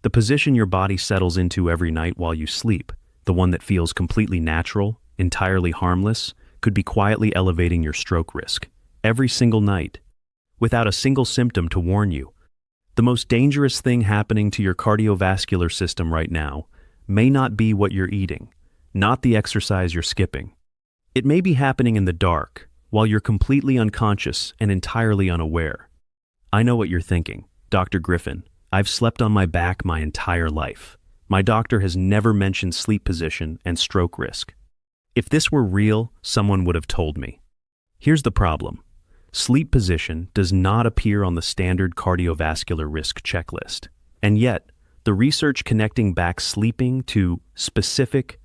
The position your body settles into every night while you sleep, the one that feels completely natural, entirely harmless, could be quietly elevating your stroke risk. Every single night, without a single symptom to warn you. The most dangerous thing happening to your cardiovascular system right now may not be what you're eating, not the exercise you're skipping. It may be happening in the dark, while you're completely unconscious and entirely unaware. I know what you're thinking, Dr. Griffin. I've slept on my back my entire life. My doctor has never mentioned sleep position and stroke risk. If this were real, someone would have told me. Here's the problem. Sleep position does not appear on the standard cardiovascular risk checklist. And yet, the research connecting back sleeping to specific,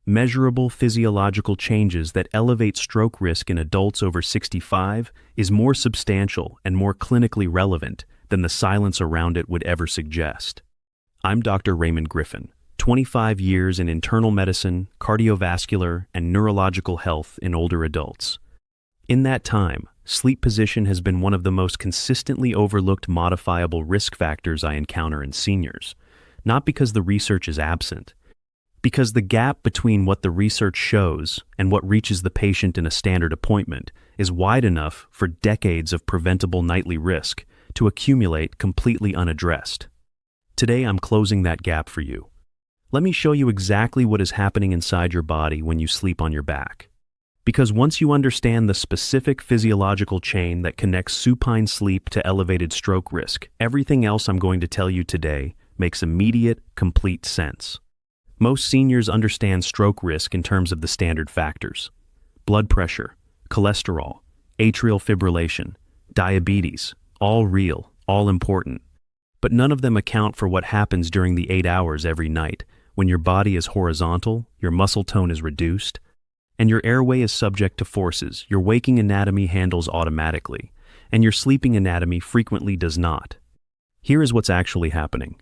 measurable physiological changes that elevate stroke risk in adults over 65 is more substantial and more clinically relevant than the silence around it would ever suggest. I'm Dr. Raymond Griffin, 25 years in internal medicine, cardiovascular, and neurological health in older adults. In that time, sleep position has been one of the most consistently overlooked modifiable risk factors I encounter in seniors, not because the research is absent, because the gap between what the research shows and what reaches the patient in a standard appointment is wide enough for decades of preventable nightly risk to accumulate completely unaddressed. Today I'm closing that gap for you. Let me show you exactly what is happening inside your body when you sleep on your back. Because once you understand the specific physiological chain that connects supine sleep to elevated stroke risk, everything else I'm going to tell you today makes immediate, complete sense. Most seniors understand stroke risk in terms of the standard factors: blood pressure, cholesterol, atrial fibrillation, diabetes, all real, all important. But none of them account for what happens during the 8 hours every night when your body is horizontal, your muscle tone is reduced, and your airway is subject to forces your waking anatomy handles automatically, and your sleeping anatomy frequently does not. Here is what's actually happening.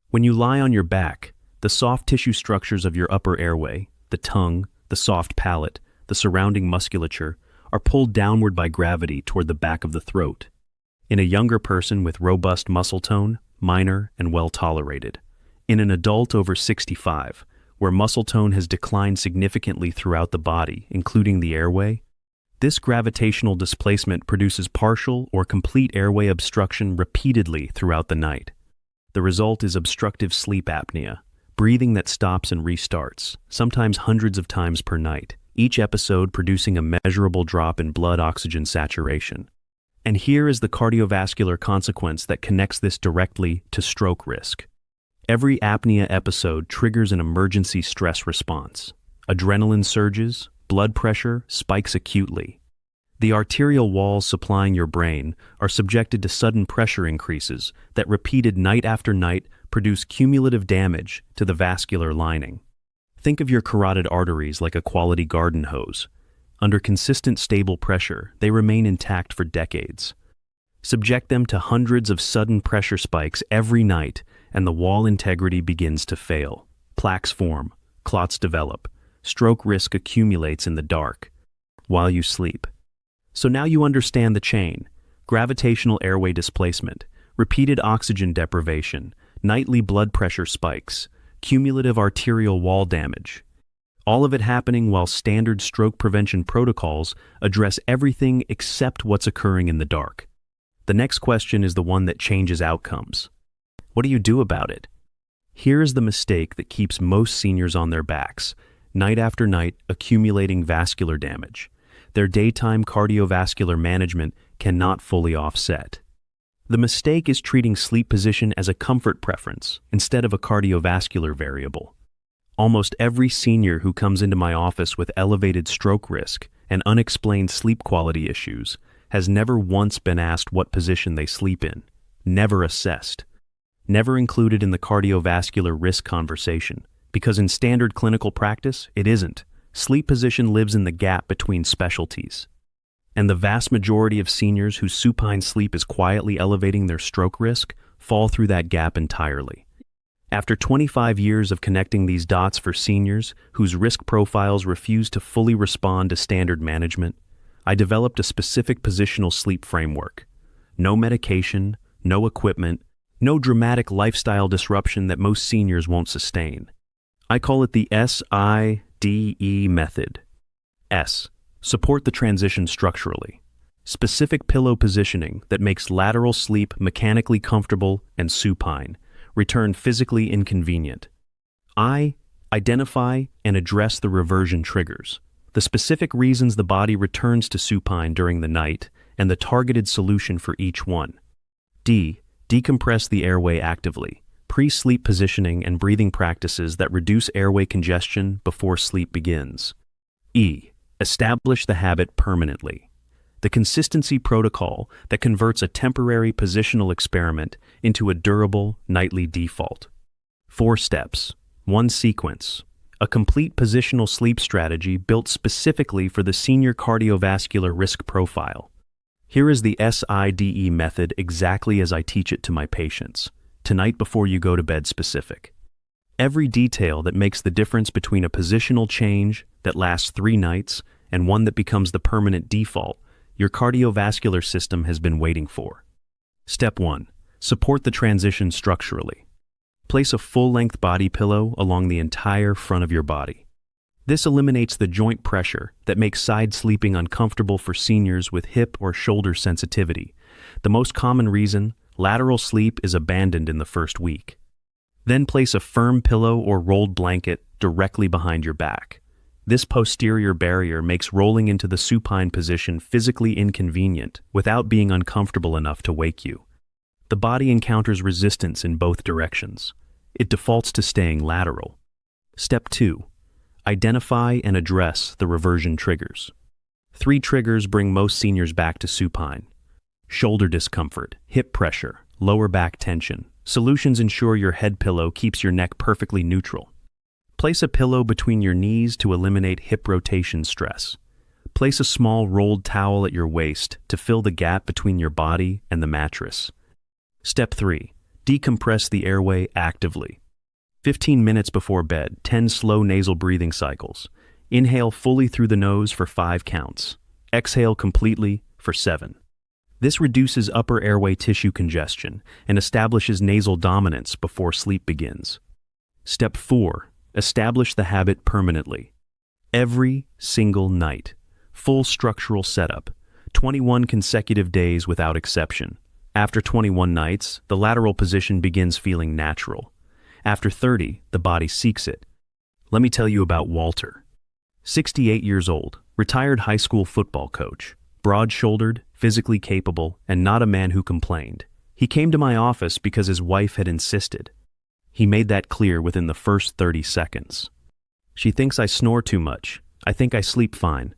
When you lie on your back, the soft tissue structures of your upper airway, the tongue, the soft palate, the surrounding musculature, are pulled downward by gravity toward the back of the throat. In a younger person with robust muscle tone, minor and well tolerated. In an adult over 65, where muscle tone has declined significantly throughout the body, including the airway, this gravitational displacement produces partial or complete airway obstruction repeatedly throughout the night. The result is obstructive sleep apnea, breathing that stops and restarts, sometimes hundreds of times per night, each episode producing a measurable drop in blood oxygen saturation. And here is the cardiovascular consequence that connects this directly to stroke risk. Every apnea episode triggers an emergency stress response. Adrenaline surges, blood pressure spikes acutely. The arterial walls supplying your brain are subjected to sudden pressure increases that, repeated night after night, produce cumulative damage to the vascular lining. Think of your carotid arteries like a quality garden hose. Under consistent stable pressure, they remain intact for decades. Subject them to hundreds of sudden pressure spikes every night, and the wall integrity begins to fail. Plaques form, clots develop, stroke risk accumulates in the dark, while you sleep. So now you understand the chain: gravitational airway displacement, repeated oxygen deprivation, nightly blood pressure spikes, cumulative arterial wall damage. All of it happening while standard stroke prevention protocols address everything except what's occurring in the dark. The next question is the one that changes outcomes. What do you do about it? Here is the mistake that keeps most seniors on their backs, night after night, accumulating vascular damage. Their daytime cardiovascular management cannot fully offset. The mistake is treating sleep position as a comfort preference instead of a cardiovascular variable. Almost every senior who comes into my office with elevated stroke risk and unexplained sleep quality issues has never once been asked what position they sleep in, never assessed, never included in the cardiovascular risk conversation, because in standard clinical practice, it isn't. Sleep position lives in the gap between specialties. And the vast majority of seniors whose supine sleep is quietly elevating their stroke risk fall through that gap entirely. After 25 years of connecting these dots for seniors whose risk profiles refuse to fully respond to standard management, I developed a specific positional sleep framework. No medication, no equipment, No dramatic lifestyle disruption that most seniors won't sustain. I call it the S.I.D.E method. S. Support the transition structurally. Specific pillow positioning that makes lateral sleep mechanically comfortable and supine. Return physically inconvenient. I. Identify and address the reversion triggers. The specific reasons the body returns to supine during the night and the targeted solution for each one. D. Decompress the airway actively. Pre-sleep positioning and breathing practices that reduce airway congestion before sleep begins. E. Establish the habit permanently. The consistency protocol that converts a temporary positional experiment into a durable nightly default. 4 steps, 1 sequence. A complete positional sleep strategy built specifically for the senior cardiovascular risk profile. Here is the S.I.D.E method exactly as I teach it to my patients, tonight before you go to bed specific. Every detail that makes the difference between a positional change that lasts 3 nights and one that becomes the permanent default your cardiovascular system has been waiting for. Step 1. Support the transition structurally. Place a full-length body pillow along the entire front of your body. This eliminates the joint pressure that makes side sleeping uncomfortable for seniors with hip or shoulder sensitivity. The most common reason, lateral sleep is abandoned in the first week. Then place a firm pillow or rolled blanket directly behind your back. This posterior barrier makes rolling into the supine position physically inconvenient without being uncomfortable enough to wake you. The body encounters resistance in both directions. It defaults to staying lateral. Step 2. Identify and address the reversion triggers. 3 triggers bring most seniors back to supine. Shoulder discomfort, hip pressure, lower back tension. Solutions ensure your head pillow keeps your neck perfectly neutral. Place a pillow between your knees to eliminate hip rotation stress. Place a small rolled towel at your waist to fill the gap between your body and the mattress. Step 3. Decompress the airway actively. 15 minutes before bed, 10 slow nasal breathing cycles. Inhale fully through the nose for 5 counts. Exhale completely for 7. This reduces upper airway tissue congestion and establishes nasal dominance before sleep begins. Step 4. Establish the habit permanently. Every single night. Full structural setup. 21 consecutive days without exception. After 21 nights, the lateral position begins feeling natural. After 30, the body seeks it. Let me tell you about Walter. 68 years old, retired high school football coach. Broad-shouldered, physically capable, and not a man who complained. He came to my office because his wife had insisted. He made that clear within the first 30 seconds. She thinks I snore too much. I think I sleep fine.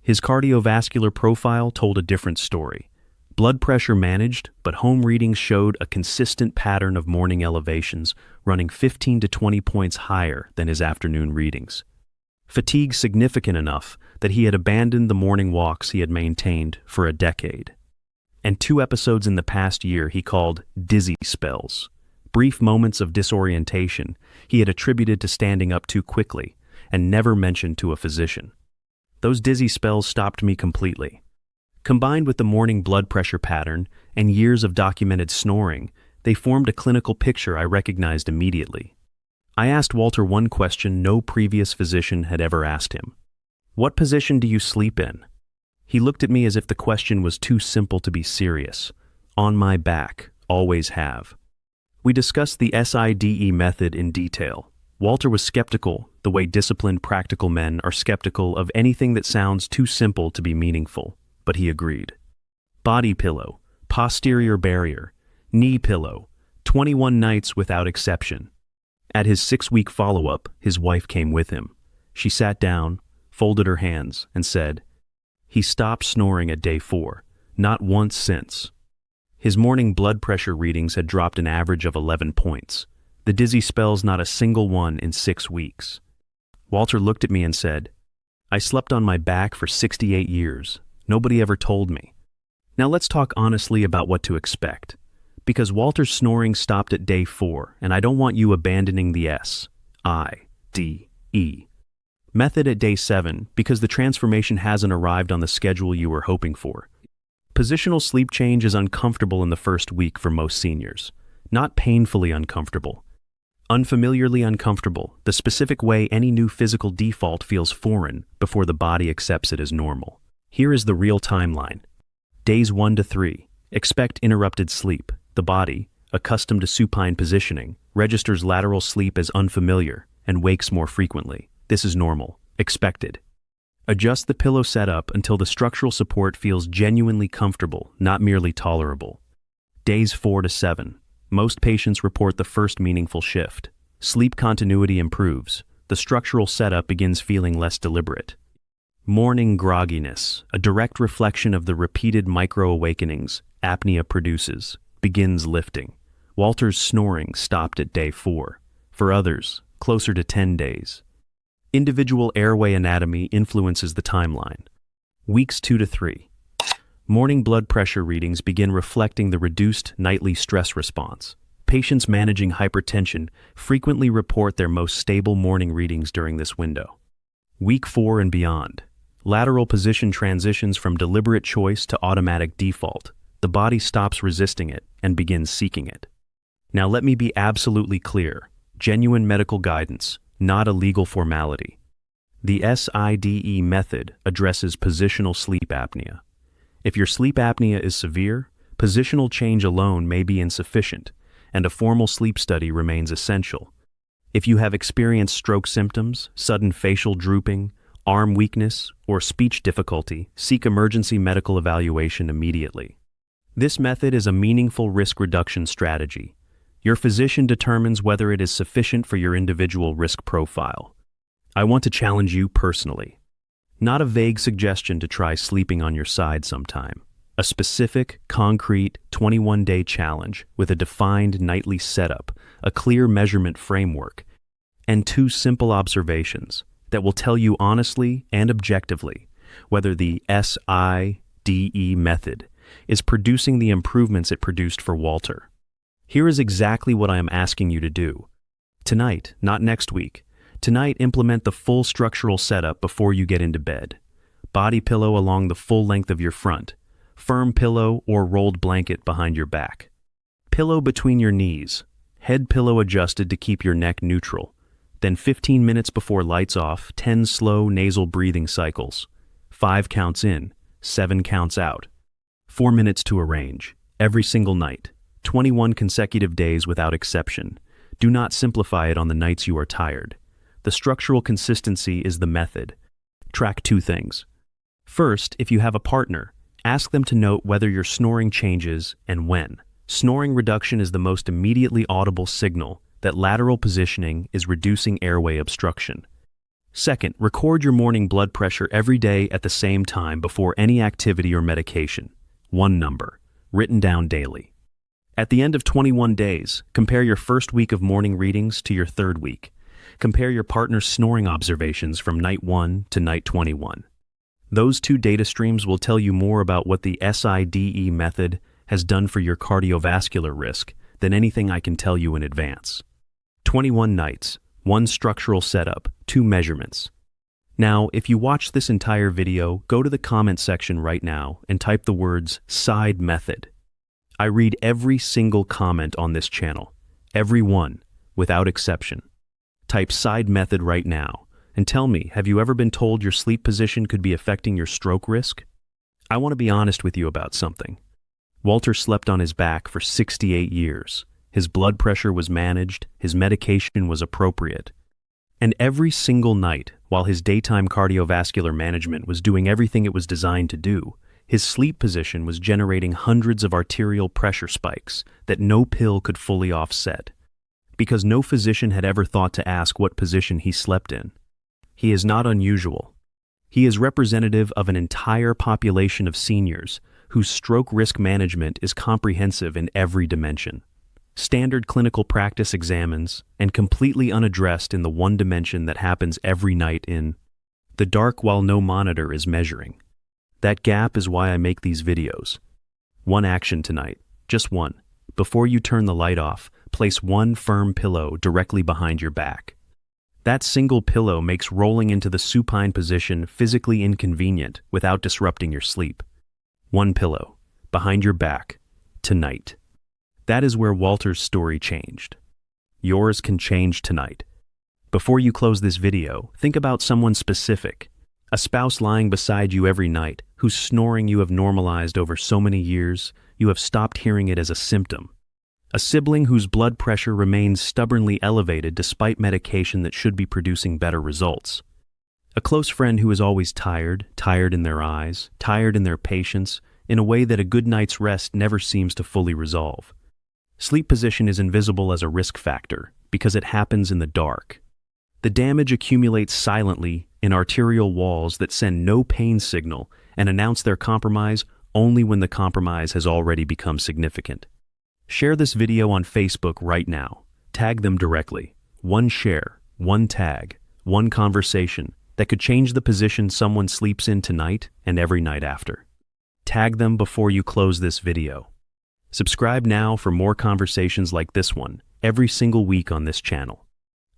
His cardiovascular profile told a different story. Blood pressure managed, but home readings showed a consistent pattern of morning elevations running 15 to 20 points higher than his afternoon readings. Fatigue significant enough that he had abandoned the morning walks he had maintained for a decade. And 2 episodes in the past year he called dizzy spells. Brief moments of disorientation he had attributed to standing up too quickly and never mentioned to a physician. Those dizzy spells stopped me completely. Combined with the morning blood pressure pattern and years of documented snoring, they formed a clinical picture I recognized immediately. I asked Walter one question no previous physician had ever asked him. What position do you sleep in? He looked at me as if the question was too simple to be serious. On my back, always have. We discussed the S.I.D.E method in detail. Walter was skeptical, the way disciplined practical men are skeptical of anything that sounds too simple to be meaningful, but he agreed. Body pillow, posterior barrier, knee pillow, 21 nights without exception. At his 6-week follow-up, his wife came with him. She sat down, folded her hands, and said, "He stopped snoring at day 4, not once since." His morning blood pressure readings had dropped an average of 11 points. The dizzy spells not a single one in 6 weeks. Walter looked at me and said, "I slept on my back for 68 years. Nobody ever told me." Now let's talk honestly about what to expect. Because Walter's snoring stopped at day 4, and I don't want you abandoning the S.I.D.E method at day 7 because the transformation hasn't arrived on the schedule you were hoping for. Positional sleep change is uncomfortable in the first week for most seniors. not painfully uncomfortable. Unfamiliarly uncomfortable, the specific way any new physical default feels foreign before the body accepts it as normal. Here is the real timeline. Days 1 to 3. Expect interrupted sleep. The body, accustomed to supine positioning, registers lateral sleep as unfamiliar and wakes more frequently. This is normal, expected. Adjust the pillow setup until the structural support feels genuinely comfortable, not merely tolerable. Days 4 to 7. Most patients report the first meaningful shift. Sleep continuity improves. The structural setup begins feeling less deliberate. Morning grogginess, a direct reflection of the repeated micro-awakenings apnea produces, begins lifting. Walter's snoring stopped at day 4. For others, closer to 10 days. Individual airway anatomy influences the timeline. Weeks 2 to 3. Morning blood pressure readings begin reflecting the reduced nightly stress response. Patients managing hypertension frequently report their most stable morning readings during this window. Week 4 and beyond. Lateral position transitions from deliberate choice to automatic default. The body stops resisting it and begins seeking it. Now let me be absolutely clear. Genuine medical guidance, not a legal formality. The S.I.D.E method addresses positional sleep apnea. If your sleep apnea is severe, positional change alone may be insufficient, and a formal sleep study remains essential. If you have experienced stroke symptoms, sudden facial drooping, arm weakness, or speech difficulty, seek emergency medical evaluation immediately. This method is a meaningful risk reduction strategy. Your physician determines whether it is sufficient for your individual risk profile. I want to challenge you personally. Not a vague suggestion to try sleeping on your side sometime. A specific, concrete, 21-day challenge with a defined nightly setup, a clear measurement framework, and 2 simple observations that will tell you honestly and objectively whether the S.I.D.E method is producing the improvements it produced for Walter. Here is exactly what I am asking you to do. Tonight, not next week. Tonight, implement the full structural setup before you get into bed. Body pillow along the full length of your front. Firm pillow or rolled blanket behind your back. Pillow between your knees. Head pillow adjusted to keep your neck neutral. Then 15 minutes before lights off, 10 slow nasal breathing cycles. 5 counts in, 7 counts out. 4 minutes to arrange. Every single night. 21 consecutive days without exception. Do not simplify it on the nights you are tired. The structural consistency is the method. Track 2 things. First, if you have a partner, ask them to note whether your snoring changes and when. Snoring reduction is the most immediately audible signal that lateral positioning is reducing airway obstruction. Second, record your morning blood pressure every day at the same time before any activity or medication. 1 number, written down daily. At the end of 21 days, compare your first week of morning readings to your 3rd week. Compare your partner's snoring observations from night 1 to night 21. Those 2 data streams will tell you more about what the S.I.D.E method has done for your cardiovascular risk than anything I can tell you in advance. 21 nights, 1 structural setup, 2 measurements. Now, if you watch this entire video, go to the comment section right now and type the words S.I.D.E method. I read every single comment on this channel, every one, without exception. Type S.I.D.E method right now and tell me, have you ever been told your sleep position could be affecting your stroke risk? I want to be honest with you about something. Walter slept on his back for 68 years. His blood pressure was managed, his medication was appropriate. And every single night, while his daytime cardiovascular management was doing everything it was designed to do, his sleep position was generating hundreds of arterial pressure spikes that no pill could fully offset. Because no physician had ever thought to ask what position he slept in. He is not unusual. He is representative of an entire population of seniors whose stroke risk management is comprehensive in every dimension. Standard clinical practice examines and completely unaddressed in the one dimension that happens every night in the dark while no monitor is measuring. That gap is why I make these videos. 1 action tonight, just 1. Before you turn the light off, place 1 firm pillow directly behind your back. That single pillow makes rolling into the supine position physically inconvenient without disrupting your sleep. 1 pillow, behind your back, tonight. That is where Walter's story changed. Yours can change tonight. Before you close this video, think about someone specific. A spouse lying beside you every night, whose snoring you have normalized over so many years, you have stopped hearing it as a symptom. A sibling whose blood pressure remains stubbornly elevated despite medication that should be producing better results. A close friend who is always tired in their eyes, tired in their patience, in a way that a good night's rest never seems to fully resolve. Sleep position is invisible as a risk factor because it happens in the dark. The damage accumulates silently in arterial walls that send no pain signal and announce their compromise only when the compromise has already become significant. Share this video on Facebook right now. Tag them directly. One share, one tag, one conversation that could change the position someone sleeps in tonight and every night after. Tag them before you close this video. Subscribe now for more conversations like this one every single week on this channel.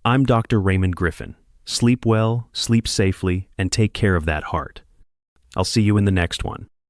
I'm Dr. Raymond Griffin. Sleep well, sleep safely, and take care of that heart. I'll see you in the next one.